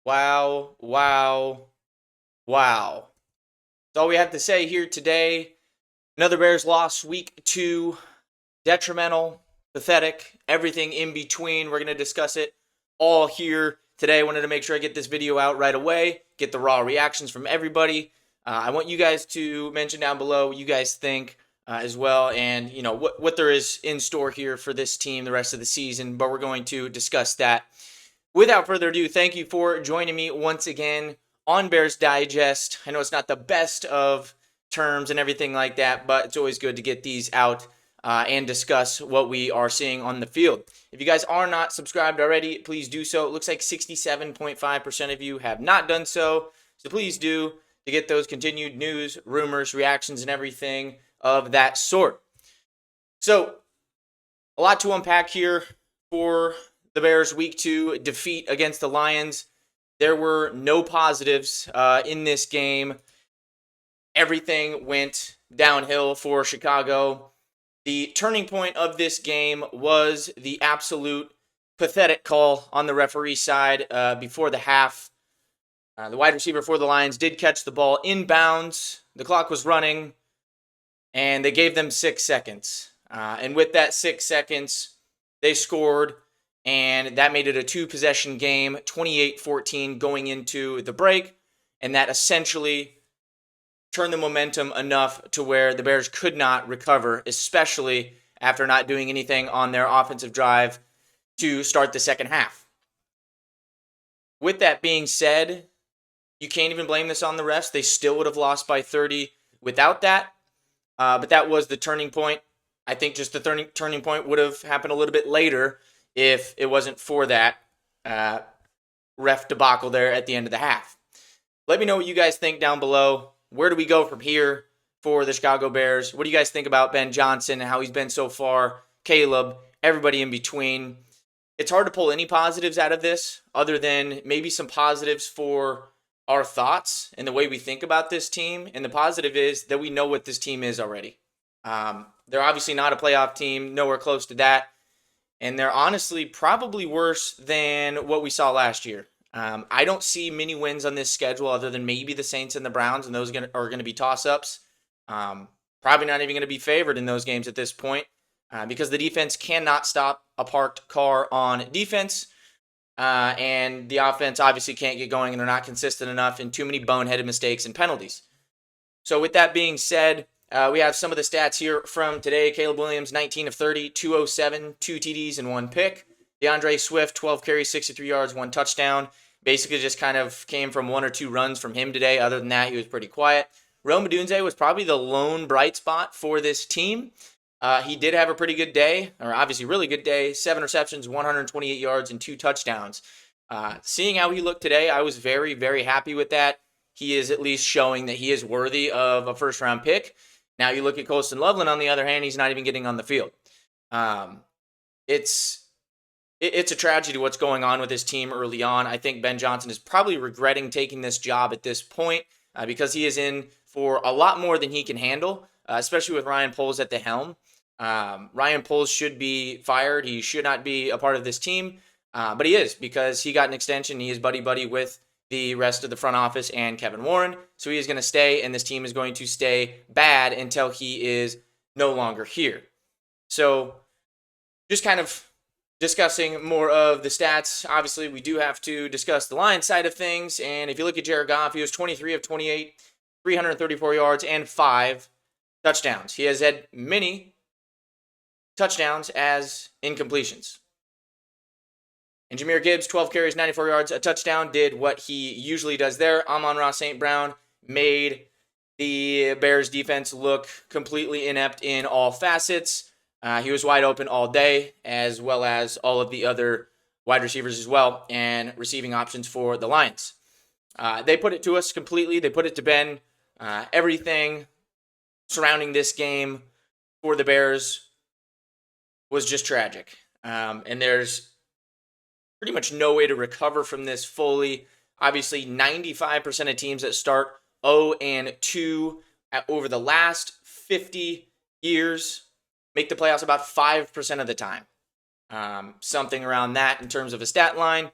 Wow, wow, wow. That's all we have to say here today. Another Bears loss, week 2. Detrimental, pathetic, everything in between. We're going to discuss it all here today. I wanted to make sure I get this video out right away, get the raw reactions from everybody. I want you guys to mention down below what you guys think as well, and what there is in store here for this team the rest of the season, but we're going to discuss that. Without further ado, thank you for joining me once again on Bears Digest. I know it's not the best of terms and everything like that, but it's always good to get these out and discuss what we are seeing on the field. If you guys are not subscribed already, please do so. It looks like 67.5% of you have not done so, so please do to get those continued news, rumors, reactions, and everything of that sort. So, a lot to unpack here for the Bears' Week 2 defeat against the Lions. There were no positives in this game. Everything went downhill for Chicago. The turning point of this game was the absolute pathetic call on the referee side before the half. The wide receiver for the Lions did catch the ball inbounds. The clock was running, and they gave them 6 seconds. And with that 6 seconds, they scored, and that made it a 2-possession game, 28-14 going into the break, and that essentially turned the momentum enough to where the Bears could not recover, especially after not doing anything on their offensive drive to start the second half. With that being said, you can't even blame this on the refs. They still would have lost by 30 without that, but that was the turning point. I think just the turning point would have happened a little bit later if it wasn't for that ref debacle there at the end of the half. Let me know what you guys think down below. Where do we go from here for the Chicago Bears? What do you guys think about Ben Johnson and how he's been so far? Caleb, everybody in between. It's hard to pull any positives out of this other than maybe some positives for our thoughts and the way we think about this team. And the positive is that we know what this team is already. They're obviously not a playoff team, nowhere close to that. And they're honestly probably worse than what we saw last year. I don't see many wins on this schedule other than maybe the Saints and the Browns, and those are going to be toss-ups. Probably not even going to be favored in those games at this point because the defense cannot stop a parked car on defense. And the offense obviously can't get going, and they're not consistent enough, and too many boneheaded mistakes and penalties. So with that being said, we have some of the stats here from today. Caleb Williams, 19 of 30, 207, 2 TDs, and 1 pick. DeAndre Swift, 12 carries, 63 yards, 1 touchdown. Basically just kind of came from 1 or 2 runs from him today. Other than that, he was pretty quiet. Odunze was probably the lone bright spot for this team. He did have a pretty good day, or obviously really good day. 7 receptions, 128 yards, and 2 touchdowns. Seeing how he looked today, I was very, very happy with that. He is at least showing that he is worthy of a first-round pick. Now you look at Colston Loveland, on the other hand, he's not even getting on the field. It's a tragedy what's going on with his team early on. I think Ben Johnson is probably regretting taking this job at this point because he is in for a lot more than he can handle, especially with Ryan Poles at the helm. Ryan Poles should be fired. He should not be a part of this team, but he is because he got an extension. He is buddy-buddy with the rest of the front office and Kevin Warren. So he is going to stay, and this team is going to stay bad until he is no longer here. So just kind of discussing more of the stats. Obviously, we do have to discuss the Lions side of things. And if you look at Jared Goff, he was 23 of 28, 334 yards, and 5 touchdowns. He has had many touchdowns as incompletions. And Jahmyr Gibbs, 12 carries, 94 yards, a touchdown, did what he usually does there. Amon-Ra St. Brown made the Bears defense look completely inept in all facets. He was wide open all day, as well as all of the other wide receivers as well, and receiving options for the Lions. They put it to us completely. They put it to Ben. Everything surrounding this game for the Bears was just tragic. And there's pretty much no way to recover from this fully. Obviously, 95% of teams that start 0-2 over the last 50 years make the playoffs about 5% of the time. Something around that in terms of a stat line.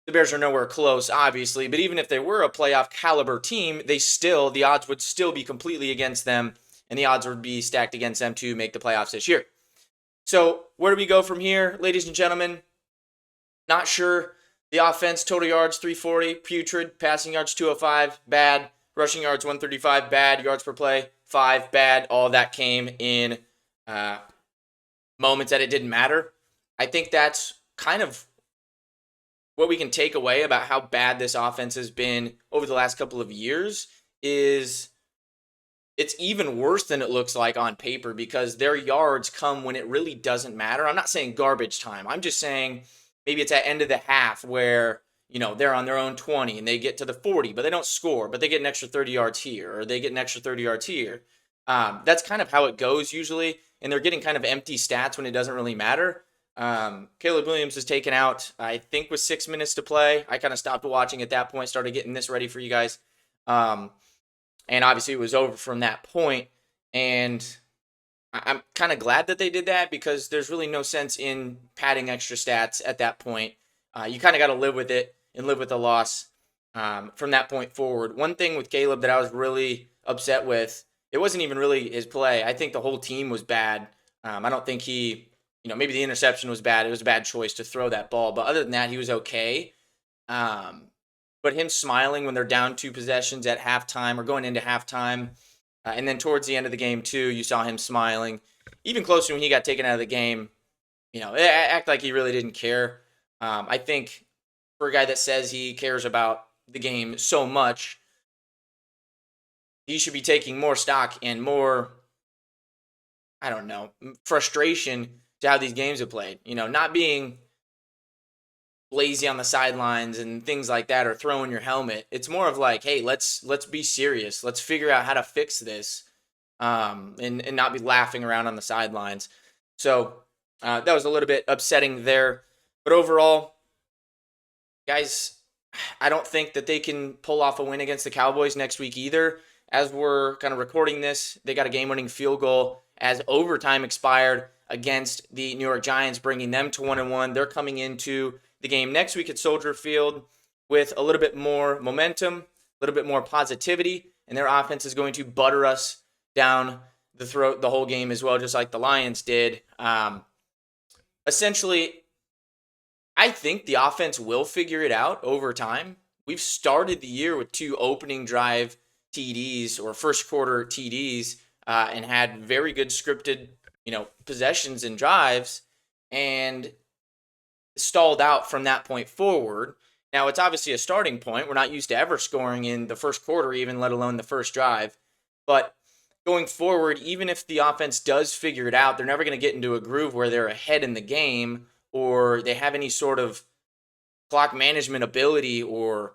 The Bears are nowhere close, obviously, but even if they were a playoff caliber team, the odds would still be completely against them, and the odds would be stacked against them to make the playoffs this year. So where do we go from here, ladies and gentlemen? Not sure. The offense, total yards 340, putrid. Passing yards 205, bad. Rushing yards 135, bad. Yards per play 5, bad. All of that came in moments that it didn't matter. I think that's kind of what we can take away about how bad this offense has been over the last couple of years is it's even worse than it looks like on paper because their yards come when it really doesn't matter. I'm not saying garbage time. I'm just saying maybe it's at end of the half where, they're on their own 20 and they get to the 40, but they don't score, but they get an extra 30 yards here or they get an extra 30 yards here. That's kind of how it goes usually. And they're getting kind of empty stats when it doesn't really matter. Caleb Williams is taken out, I think, with 6 minutes to play. I kind of stopped watching at that point, started getting this ready for you guys. And obviously it was over from that point. And I'm kind of glad that they did that because there's really no sense in padding extra stats at that point. You kind of got to live with it and live with the loss from that point forward. One thing with Caleb that I was really upset with, it wasn't even really his play. I think the whole team was bad. I don't think maybe the interception was bad. It was a bad choice to throw that ball. But other than that, he was okay. But him smiling when they're down 2 possessions at halftime or going into halftime, and then towards the end of the game too, you saw him smiling. Even closer when he got taken out of the game, act like he really didn't care. I think for a guy that says he cares about the game so much, he should be taking more stock and more, frustration to how these games have played. Not being lazy on the sidelines and things like that or throwing your helmet. It's more of like, hey, let's be serious. Let's figure out how to fix this and not be laughing around on the sidelines. So that was a little bit upsetting there. But overall, guys, I don't think that they can pull off a win against the Cowboys next week either. As we're kind of recording this, they got a game-winning field goal as overtime expired against the New York Giants, bringing them to 1-1. They're coming into the game next week at Soldier Field with a little bit more momentum, a little bit more positivity, and their offense is going to butter us down the throat the whole game as well, just like the Lions did. Essentially, I think the offense will figure it out over time. We've started the year with 2 opening drive TDs or first quarter TDs and had very good scripted, possessions and drives, and stalled out from that point forward. Now, it's obviously a starting point. We're not used to ever scoring in the first quarter, even let alone the first drive. But going forward, even if the offense does figure it out, they're never going to get into a groove where they're ahead in the game or they have any sort of clock management ability or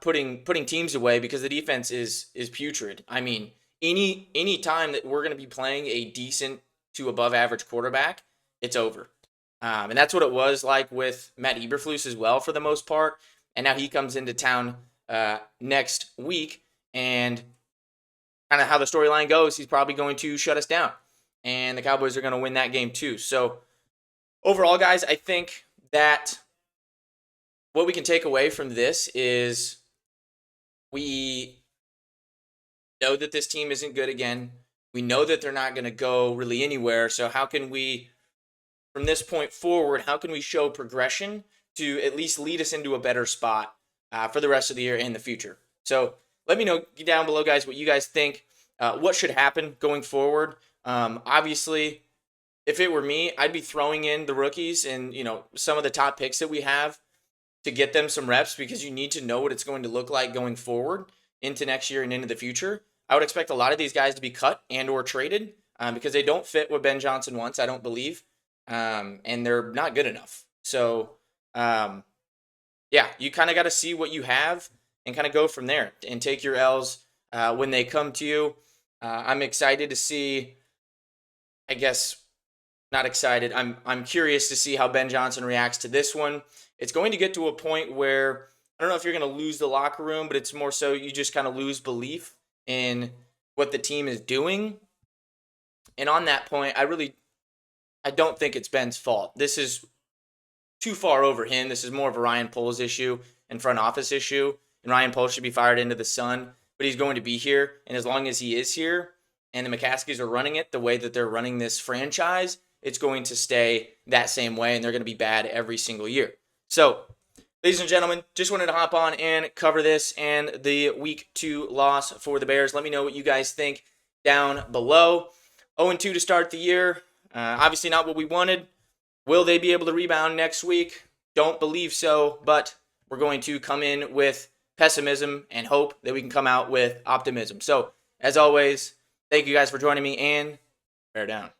putting teams away because the defense is putrid. I mean, any time that we're going to be playing a decent to above average quarterback, it's over. And that's what it was like with Matt Eberflus as well for the most part. And now he comes into town next week, and kind of how the storyline goes, he's probably going to shut us down. And the Cowboys are going to win that game too. So overall, guys, I think that what we can take away from this is we know that this team isn't good again. We know that they're not going to go really anywhere. So how can we, from this point forward, how can we show progression to at least lead us into a better spot for the rest of the year and the future? So let me know down below, guys, what you guys think. What should happen going forward? Obviously, if it were me, I'd be throwing in the rookies and some of the top picks that we have to get them some reps because you need to know what it's going to look like going forward into next year and into the future. I would expect a lot of these guys to be cut and or traded because they don't fit what Ben Johnson wants, I don't believe. And they're not good enough. So, you kind of got to see what you have and kind of go from there and take your L's when they come to you. I'm excited to see, I guess, not excited. I'm curious to see how Ben Johnson reacts to this one. It's going to get to a point where I don't know if you're going to lose the locker room, but it's more so you just kind of lose belief in what the team is doing. And on that point, I don't think it's Ben's fault. This is too far over him. This is more of a Ryan Poles issue and front office issue. And Ryan Poles should be fired into the sun, but he's going to be here. And as long as he is here and the McCaskies are running it the way that they're running this franchise, it's going to stay that same way, and they're going to be bad every single year. So, ladies and gentlemen, just wanted to hop on and cover this and the week 2 loss for the Bears. Let me know what you guys think down below. 0-2 to start the year. Obviously not what we wanted. Will they be able to rebound next week? Don't believe so, but we're going to come in with pessimism and hope that we can come out with optimism. So, as always, thank you guys for joining me, and bear down.